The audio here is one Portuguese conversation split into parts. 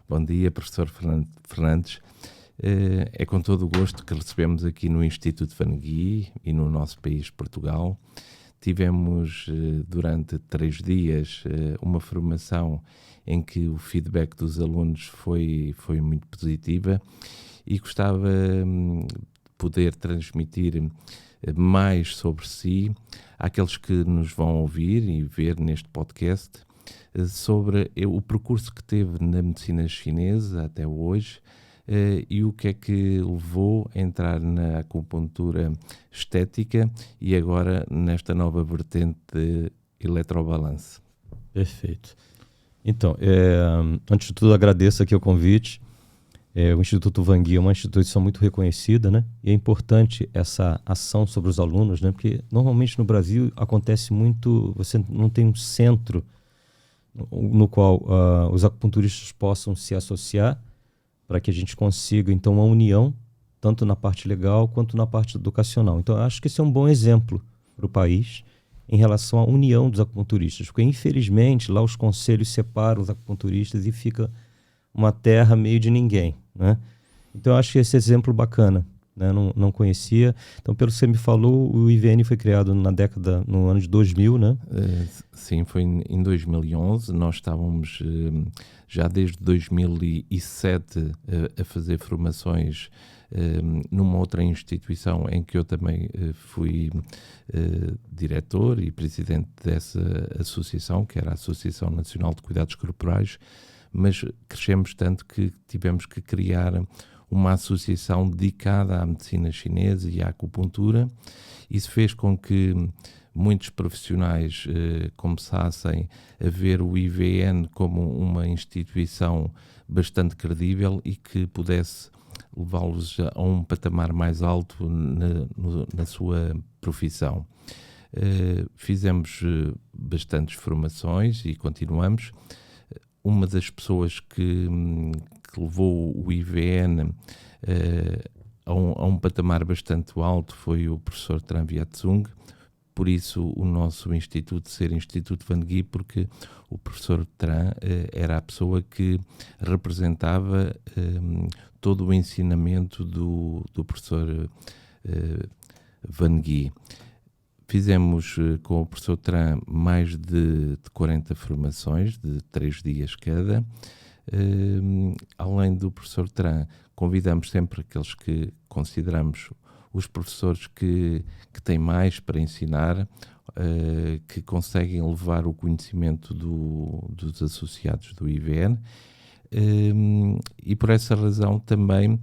Bom dia, professor Fernandes. É com todo o gosto que recebemos aqui no Instituto Van Gogh e no nosso país, Portugal. Tivemos durante 3 dias uma formação em que o feedback dos alunos foi muito positiva e gostava de poder transmitir mais sobre si àqueles que nos vão ouvir e ver neste podcast sobre o percurso que teve na medicina chinesa até hoje e o que é que levou a entrar na acupuntura estética e agora nesta nova vertente de eletrobalance. Perfeito. Então, antes de tudo, agradeço aqui o convite. O Instituto Van Gogh é uma instituição muito reconhecida, né? E é importante essa ação sobre os alunos, né? Porque normalmente no Brasil acontece muito, você não tem um centro no qual os acupunturistas possam se associar para que a gente consiga, então, uma união, tanto na parte legal quanto na parte educacional. Então, eu acho que esse é um bom exemplo para o país em relação à união dos acupunturistas, porque, infelizmente, lá os conselhos separam os acupunturistas e fica uma terra meio de ninguém, né? Então, eu acho que esse exemplo bacana, né? Não conhecia. Então, pelo que você me falou, o IVN foi criado no ano de 2000, né? Sim, foi em 2011. Nós estávamos já desde 2007 a fazer formações numa outra instituição em que eu também fui diretor e presidente dessa associação, que era a Associação Nacional de Cuidados Corporais, mas crescemos tanto que tivemos que criar uma associação dedicada à medicina chinesa e à acupuntura. Isso fez com que muitos profissionais começassem a ver o IVN como uma instituição bastante credível e que pudesse levá-los a um patamar mais alto na sua profissão. Fizemos bastantes formações e continuamos. Uma das pessoas que levou o IVN a um patamar bastante alto foi o professor Tran Viet-Sung. Por isso o nosso instituto ser Instituto Van Gogh, porque o professor Tran era a pessoa que representava todo o ensinamento do professor Van Gogh. Fizemos com o professor Tran mais de 40 formações, de 3 dias cada. Além do professor Tran, convidamos sempre aqueles que consideramos os professores que têm mais para ensinar, que conseguem levar o conhecimento dos associados do IVN. E por essa razão também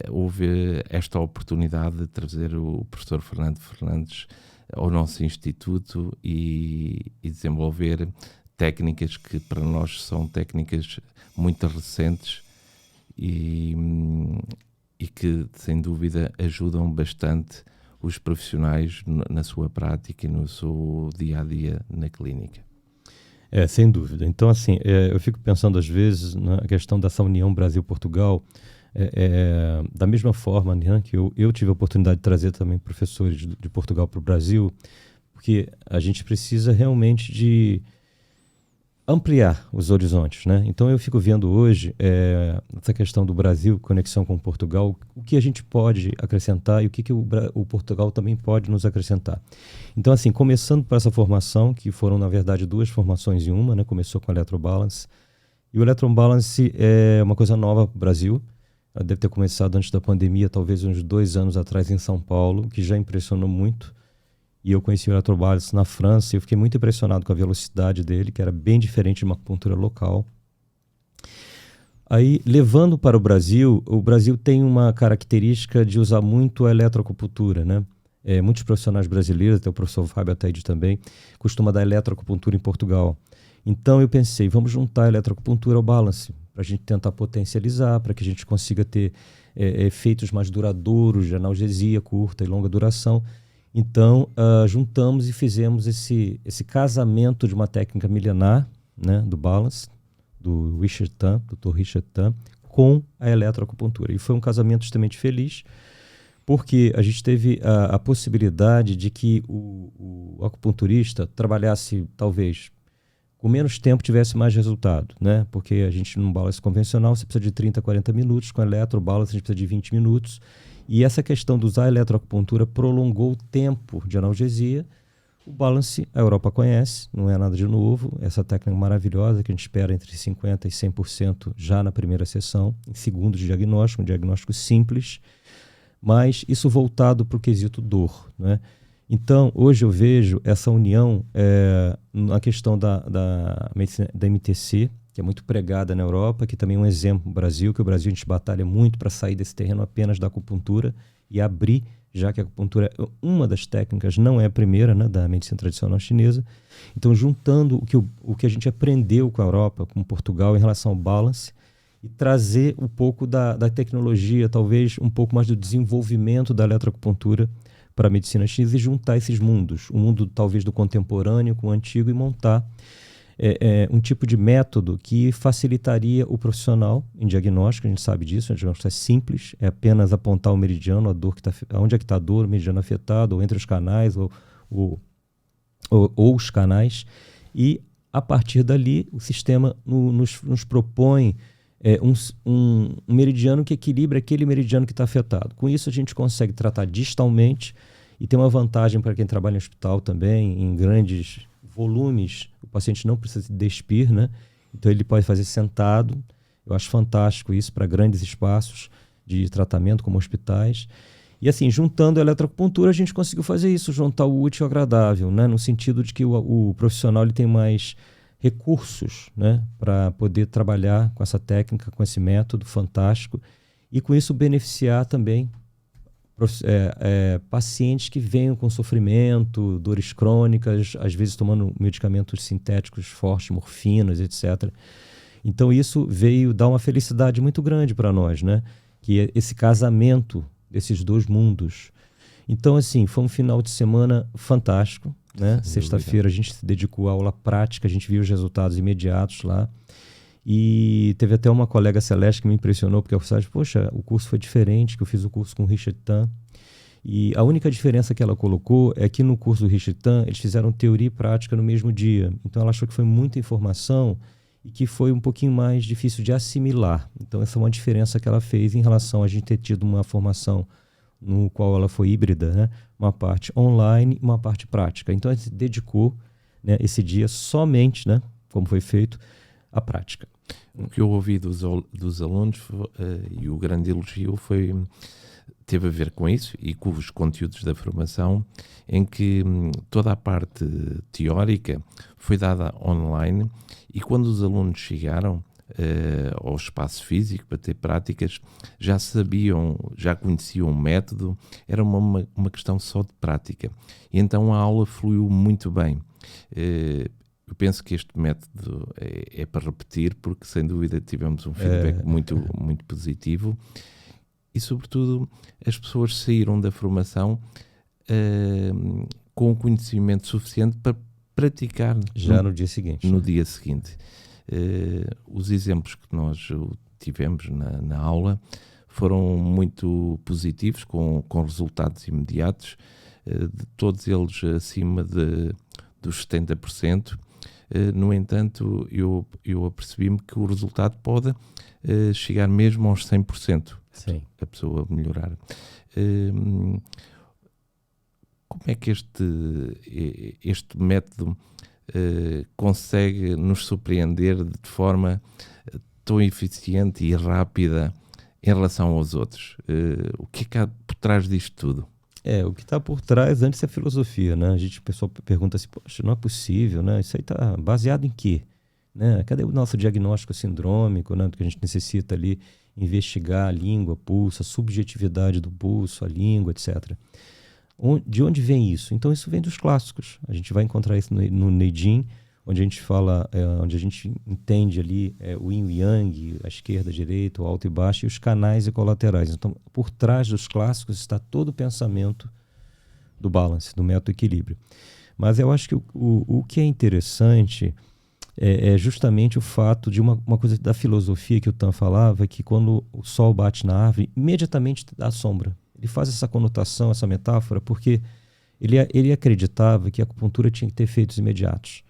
houve esta oportunidade de trazer o professor Fernando Fernandes ao nosso instituto e desenvolver técnicas que para nós são técnicas muito recentes e que, sem dúvida, ajudam bastante os profissionais na sua prática e no seu dia-a-dia na clínica. Sem dúvida. Então, assim, eu fico pensando às vezes na questão dessa união Brasil-Portugal, da mesma forma, né, que eu tive a oportunidade de trazer também professores de Portugal para o Brasil, porque a gente precisa realmente de ampliar os horizontes, né? Então eu fico vendo hoje essa questão do Brasil, conexão com Portugal, o que a gente pode acrescentar e o que o Portugal também pode nos acrescentar. Então, assim, começando por essa formação, que foram, na verdade, 2 formações em uma, né? Começou com o Electrobalance, e o Electrobalance é uma coisa nova para o Brasil. Deve ter começado antes da pandemia, talvez uns 2 anos atrás em São Paulo, que já impressionou muito. E eu conheci o Electrobalance na França e eu fiquei muito impressionado com a velocidade dele, que era bem diferente de uma acupuntura local. Aí, levando para o Brasil tem uma característica de usar muito a eletroacupuntura, né? Muitos profissionais brasileiros, até o professor Fábio Ataíde também, costuma dar eletroacupuntura em Portugal. Então eu pensei, vamos juntar a eletroacupuntura ao balance, para a gente tentar potencializar, para que a gente consiga ter efeitos mais duradouros de analgesia curta e longa duração. Então, juntamos e fizemos esse casamento de uma técnica milenar, né, do balance, do Richard Tan, Dr. Richard Tan, com a eletroacupuntura. E foi um casamento extremamente feliz, porque a gente teve a possibilidade de que o acupunturista trabalhasse, talvez, com menos tempo tivesse mais resultado, né? Porque a gente, num balance convencional, você precisa de 30, 40 minutos, com eletrobalance a gente precisa de 20 minutos. E essa questão de usar a eletroacupuntura prolongou o tempo de analgesia. O balance, a Europa conhece, não é nada de novo. Essa técnica maravilhosa que a gente espera entre 50% e 100% já na primeira sessão, em segundos de diagnóstico, um diagnóstico simples, mas isso voltado para o quesito dor, né? Então, hoje eu vejo essa união na questão da medicina da MTC, que é muito pregada na Europa, que também é um exemplo no Brasil, que o Brasil a gente batalha muito para sair desse terreno apenas da acupuntura e abrir, já que a acupuntura é uma das técnicas, não é a primeira, né, da medicina tradicional chinesa. Então, juntando o que a gente aprendeu com a Europa, com Portugal, em relação ao balance, e trazer um pouco da tecnologia, talvez um pouco mais do desenvolvimento da eletroacupuntura para a medicina chinesa e juntar esses mundos, o mundo talvez do contemporâneo com o antigo e montar um tipo de método que facilitaria o profissional em diagnóstico. A gente sabe disso, o diagnóstico é simples, é apenas apontar o meridiano, a dor que tá, onde é que está a dor, o meridiano afetado, ou entre os canais, ou os canais, e a partir dali o sistema nos propõe um meridiano que equilibra aquele meridiano que está afetado. Com isso a gente consegue tratar distalmente e tem uma vantagem para quem trabalha em hospital também, em grandes volumes, o paciente não precisa se despir, né? Então ele pode fazer sentado. Eu acho fantástico isso para grandes espaços de tratamento como hospitais. E assim, juntando a eletroacupuntura, a gente conseguiu fazer isso, juntar o útil ao agradável, né? No sentido de que o profissional ele tem mais recursos, né, para poder trabalhar com essa técnica, com esse método fantástico e com isso beneficiar também pacientes que venham com sofrimento, dores crônicas, às vezes tomando medicamentos sintéticos fortes, morfinas, etc. Então isso veio dar uma felicidade muito grande para nós, né, que é esse casamento desses dois mundos. Então assim, foi um final de semana fantástico, né? Sexta-feira a gente se dedicou à aula prática, a gente viu os resultados imediatos lá. E teve até uma colega Celeste que me impressionou, porque eu falei, poxa, o curso foi diferente, que eu fiz o curso com o Richard Tan. E a única diferença que ela colocou é que no curso do Richard Tan, eles fizeram teoria e prática no mesmo dia. Então ela achou que foi muita informação e que foi um pouquinho mais difícil de assimilar. Então essa é uma diferença que ela fez em relação a gente ter tido uma formação no qual ela foi híbrida, né? Uma parte online e uma parte prática. Então, a gente se dedicou, né, esse dia somente, né, como foi feito, à prática. O que eu ouvi dos alunos e o grande elogio teve a ver com isso e com os conteúdos da formação, em que toda a parte teórica foi dada online e quando os alunos chegaram ao espaço físico para ter práticas, já sabiam, já conheciam o método, era uma questão só de prática. E então a aula fluiu muito bem. Eu penso que este método é para repetir, porque sem dúvida tivemos um feedback muito, muito positivo e sobretudo as pessoas saíram da formação com o conhecimento suficiente para praticar já no dia seguinte. No dia seguinte. Os exemplos que nós tivemos na aula foram muito positivos, com resultados imediatos, de todos eles acima dos 70%. No entanto, eu apercebi-me que o resultado pode chegar mesmo aos 100%. Sim. A pessoa melhorar. Como é que este método consegue nos surpreender de forma tão eficiente e rápida em relação aos outros? O que é que há por trás disto tudo? O que está por trás antes é a filosofia, né? O pessoal pergunta assim, poxa, não é possível, né? Isso aí está baseado em quê? Né? Cadê o nosso diagnóstico sindrômico, né? Que a gente necessita ali investigar a língua, pulso, a subjetividade do pulso, a língua, etc. De onde vem isso? Então isso vem dos clássicos. A gente vai encontrar isso no Neijing, onde a gente fala, onde a gente entende ali o yin e yang, a esquerda, a direita, o alto e baixo, e os canais e colaterais. Então, por trás dos clássicos está todo o pensamento do balance, do método equilíbrio. Mas eu acho que o que é interessante é justamente o fato de uma coisa da filosofia que o Tan falava, que quando o sol bate na árvore, imediatamente dá sombra. Ele faz essa conotação, essa metáfora, porque ele acreditava que a acupuntura tinha que ter efeitos imediatos.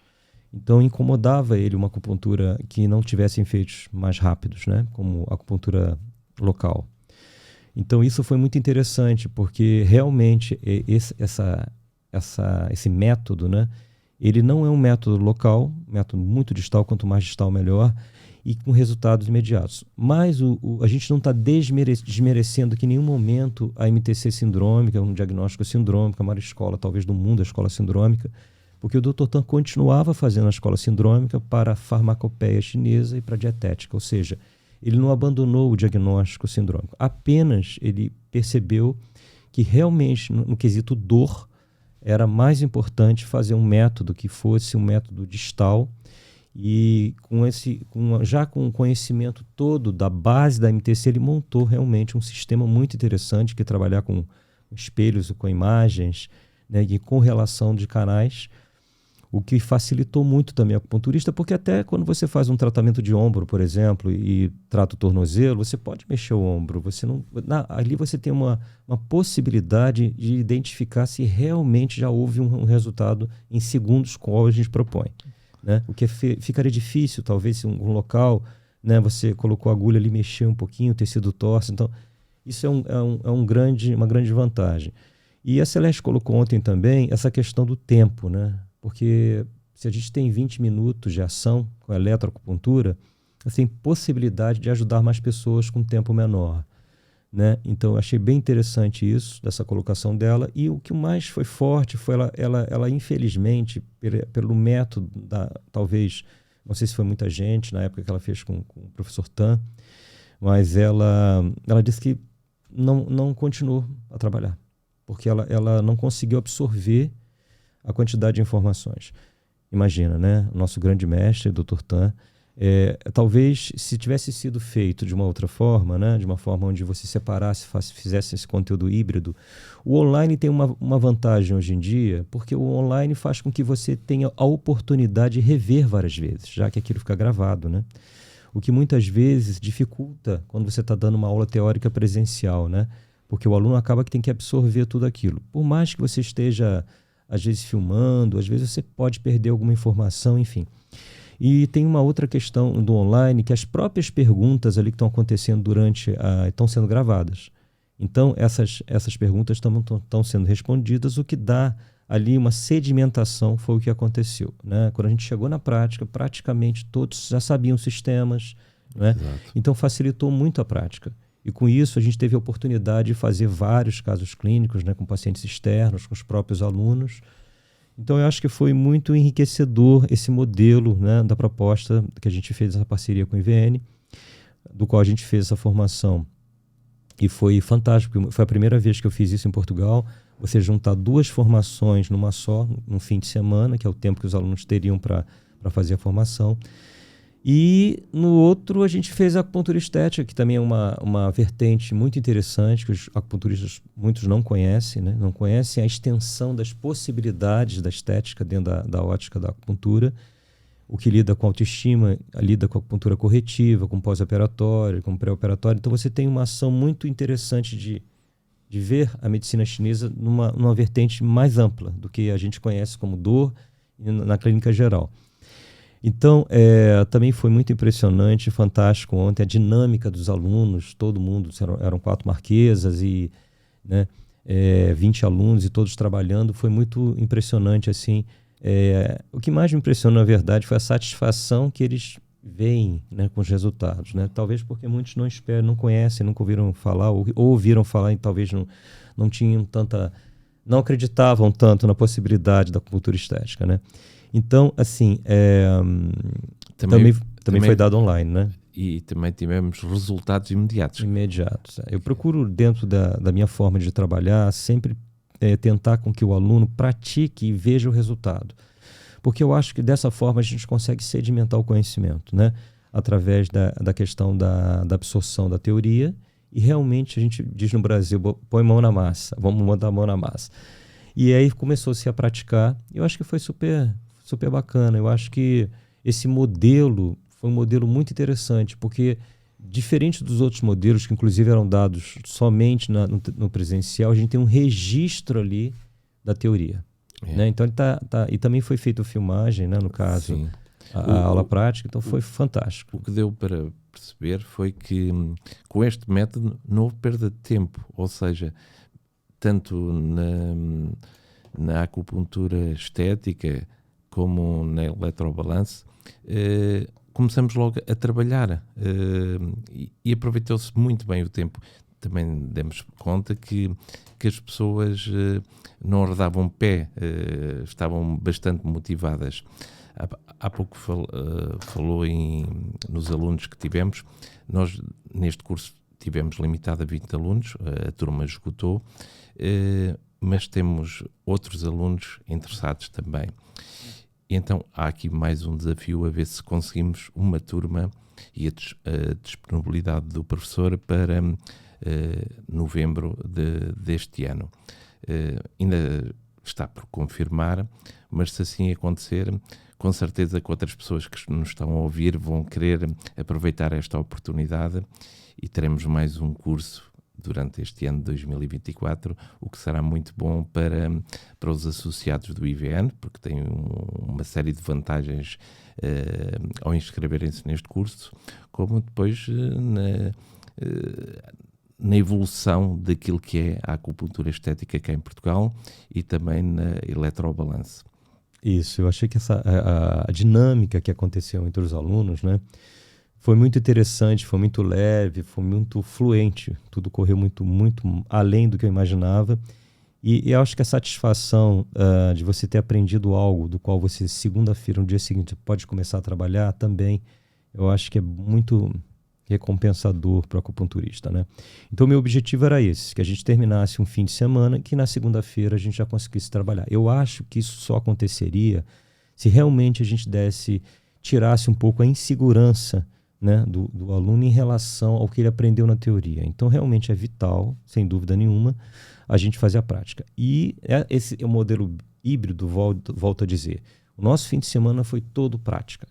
Então incomodava ele uma acupuntura que não tivesse efeitos mais rápidos, né? Como a acupuntura local. Então isso foi muito interessante, porque realmente esse método, né? Ele não é um método local, método muito distal, quanto mais distal melhor, e com resultados imediatos. Mas a gente não está desmerecendo que em nenhum momento a MTC sindrômica, um diagnóstico sindrômico, a maior escola talvez do mundo, a escola sindrômica, porque o Dr. Tan continuava fazendo a escola sindrômica para a farmacopeia chinesa e para a dietética, ou seja, ele não abandonou o diagnóstico sindrômico, apenas ele percebeu que realmente no quesito dor era mais importante fazer um método que fosse um método distal, e já com o conhecimento todo da base da MTC, ele montou realmente um sistema muito interessante que trabalhar com espelhos, com imagens, né, e com relação de canais, o que facilitou muito também a acupunturista, porque até quando você faz um tratamento de ombro, por exemplo, e trata o tornozelo, você pode mexer o ombro, ali você tem uma possibilidade de identificar se realmente já houve um resultado em segundos qual a gente propõe. Né? O que ficaria difícil, talvez, se um local, né, você colocou a agulha ali, mexeu um pouquinho, o tecido torce. Então, isso uma grande vantagem. E a Celeste colocou ontem também essa questão do tempo, né? Porque se a gente tem 20 minutos de ação com a eletroacupuntura, você tem possibilidade de ajudar mais pessoas com tempo menor. Né? Então eu achei bem interessante isso, dessa colocação dela, e o que mais foi forte foi ela infelizmente, pelo método, talvez, não sei se foi muita gente na época que ela fez com o professor Tan, mas ela disse que não continuou a trabalhar, porque ela não conseguiu absorver a quantidade de informações. Imagina, né? O nosso grande mestre, Dr. Tan, talvez se tivesse sido feito de uma outra forma, né, de uma forma onde você separasse, fizesse esse conteúdo híbrido, o online tem uma vantagem hoje em dia, porque o online faz com que você tenha a oportunidade de rever várias vezes, já que aquilo fica gravado, né? O que muitas vezes dificulta quando você está dando uma aula teórica presencial, né? Porque o aluno acaba que tem que absorver tudo aquilo. Por mais que você esteja, às vezes, filmando, às vezes você pode perder alguma informação, enfim. E tem uma outra questão do online, que as próprias perguntas ali que estão acontecendo estão sendo gravadas. Então, essas perguntas estão sendo respondidas, o que dá ali uma sedimentação, foi o que aconteceu. Né? Quando a gente chegou na prática, praticamente todos já sabiam sistemas, né? Então facilitou muito a prática. E com isso a gente teve a oportunidade de fazer vários casos clínicos, né, com pacientes externos, com os próprios alunos. Então eu acho que foi muito enriquecedor esse modelo, né, da proposta que a gente fez essa parceria com o IVN, do qual a gente fez essa formação. E foi fantástico, foi a primeira vez que eu fiz isso em Portugal, você juntar duas formações numa só, num fim de semana, que é o tempo que os alunos teriam para fazer a formação. E no outro a gente fez a acupuntura estética, que também é uma vertente muito interessante, que os acupunturistas muitos não conhecem, né? Não conhecem a extensão das possibilidades da estética dentro da ótica da acupuntura, o que lida com autoestima, lida com a acupuntura corretiva, com pós-operatório, com pré-operatório. Então você tem uma ação muito interessante de ver a medicina chinesa numa vertente mais ampla do que a gente conhece como dor na clínica geral. Então, também foi muito impressionante, fantástico ontem, a dinâmica dos alunos, todo mundo, eram 4 marquesas e, né, 20 alunos e todos trabalhando, foi muito impressionante, assim. O que mais me impressionou, na verdade, foi a satisfação que eles veem, né, com os resultados, né? Talvez porque muitos não esperam, não conhecem, nunca ouviram falar, ou ouviram falar e talvez não tinham não acreditavam tanto na possibilidade da acupuntura estética, né? Então, assim, também foi dado online, né? E também tivemos resultados imediatos. Eu procuro, dentro da minha forma de trabalhar, sempre tentar com que o aluno pratique e veja o resultado. Porque eu acho que dessa forma a gente consegue sedimentar o conhecimento, né? Através da questão da absorção da teoria. E realmente a gente diz no Brasil, põe mão na massa, vamos botar a mão na massa. E aí começou-se a praticar. Eu acho que foi super bacana. Eu acho que esse modelo foi um modelo muito interessante, porque diferente dos outros modelos, que inclusive eram dados somente no presencial, a gente tem um registro ali da teoria. Né? Então ele e também foi feita a filmagem, né? No caso, Sim. a aula prática, então foi fantástico. O que deu para perceber foi que com este método não houve perda de tempo, ou seja, tanto na acupuntura estética como na eletrobalance, começamos logo a trabalhar e aproveitou-se muito bem o tempo. Também demos conta que as pessoas não arredavam pé, estavam bastante motivadas. Há pouco falou nos alunos que tivemos. Nós, neste curso, tivemos limitado a 20 alunos, a turma esgotou, mas temos outros alunos interessados também. Então, há aqui mais um desafio a ver se conseguimos uma turma e a disponibilidade do professor para novembro deste ano. Ainda está por confirmar, mas se assim acontecer, com certeza que outras pessoas que nos estão a ouvir vão querer aproveitar esta oportunidade e teremos mais um curso durante este ano de 2024, o que será muito bom para os associados do IVN, porque tem uma série de vantagens ao inscreverem-se neste curso, como depois na evolução daquilo que é a acupuntura estética cá em Portugal e também na eletrobalance. Isso, eu achei que a dinâmica que aconteceu entre os alunos, né, foi muito interessante, foi muito leve, foi muito fluente, tudo correu muito, muito além do que eu imaginava. E eu acho que a satisfação de você ter aprendido algo do qual você, segunda-feira, no dia seguinte, pode começar a trabalhar também, eu acho que é muito recompensador para o acupunturista, né? Então, meu objetivo era esse, que a gente terminasse um fim de semana, que na segunda-feira a gente já conseguisse trabalhar. Eu acho que isso só aconteceria se realmente a gente tirasse um pouco a insegurança, né, do aluno em relação ao que ele aprendeu na teoria. Então, realmente é vital, sem dúvida nenhuma, a gente fazer a prática. E esse é o modelo híbrido, volto a dizer. O nosso fim de semana foi todo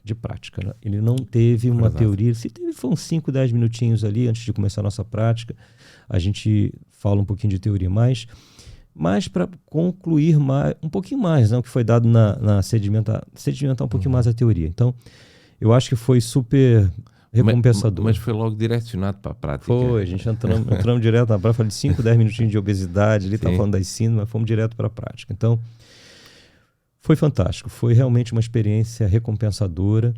de prática. Né? Ele não teve uma teoria. Se teve, foi uns 5, 10 minutinhos ali antes de começar a nossa prática. A gente fala um pouquinho de teoria mais para concluir um pouquinho mais, né, o que foi dado na sedimentar um pouquinho mais a teoria. Então, eu acho que foi super recompensador. Mas foi logo direcionado para a prática. Foi, a gente entramos direto na prática, falei de 5, 10 minutinhos de obesidade, ele está falando das síndromes, mas fomos direto para a prática. Então, foi fantástico, foi realmente uma experiência recompensadora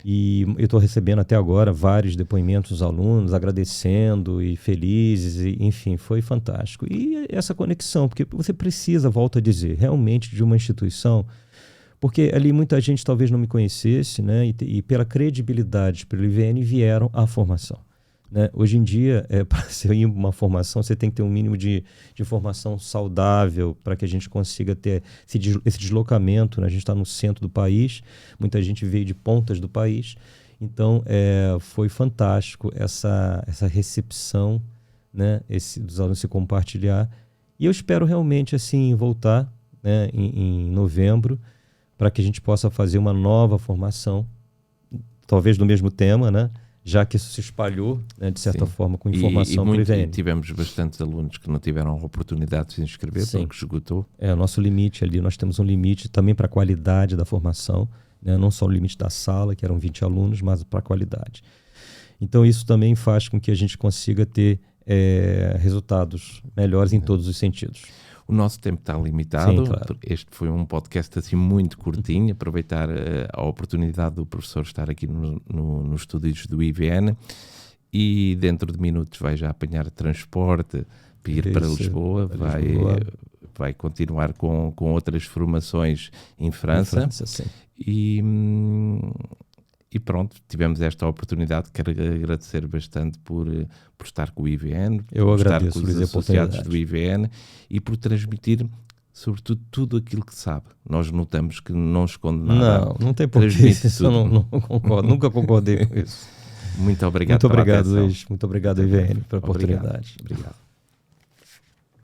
e eu estou recebendo até agora vários depoimentos dos alunos agradecendo e felizes, enfim, foi fantástico. E essa conexão, porque você precisa, volto a dizer, realmente de uma instituição, porque ali muita gente talvez não me conhecesse, né, e pela credibilidade pelo IVN vieram à formação. Né? Hoje em dia, para você ir uma formação, você tem que ter um mínimo de formação saudável para que a gente consiga ter esse deslocamento. Né? A gente está no centro do país, muita gente veio de pontas do país. Então, foi fantástico essa recepção, né? Dos alunos se compartilhar. E eu espero realmente assim voltar, né, em novembro, para que a gente possa fazer uma nova formação, talvez no mesmo tema, né? Já que isso se espalhou, né, de certa forma, com informação para o IVN. E tivemos bastantes alunos que não tiveram a oportunidade de se inscrever, porque esgotou. O nosso limite ali, nós temos um limite também para a qualidade da formação, né, não só o limite da sala, que eram 20 alunos, mas para a qualidade. Então, isso também faz com que a gente consiga ter resultados melhores em todos os sentidos. O nosso tempo está limitado. Sim, claro. Este foi um podcast assim muito curtinho, aproveitar a oportunidade do professor estar aqui nos estúdios do IVN e dentro de minutos vai já apanhar transporte para ir para Lisboa, vai continuar com outras formações em França. Sim. E pronto, tivemos esta oportunidade. Quero agradecer bastante por estar com o IVN, por estar com os associados do IVN e por transmitir, sobretudo, tudo aquilo que sabe. Nós notamos que não esconde nada. Não tem porquê. Isso eu não concordo, nunca concordei com isso. Muito obrigado. Muito obrigado, Luiz. Muito obrigado, IVN, pela oportunidade. Obrigado.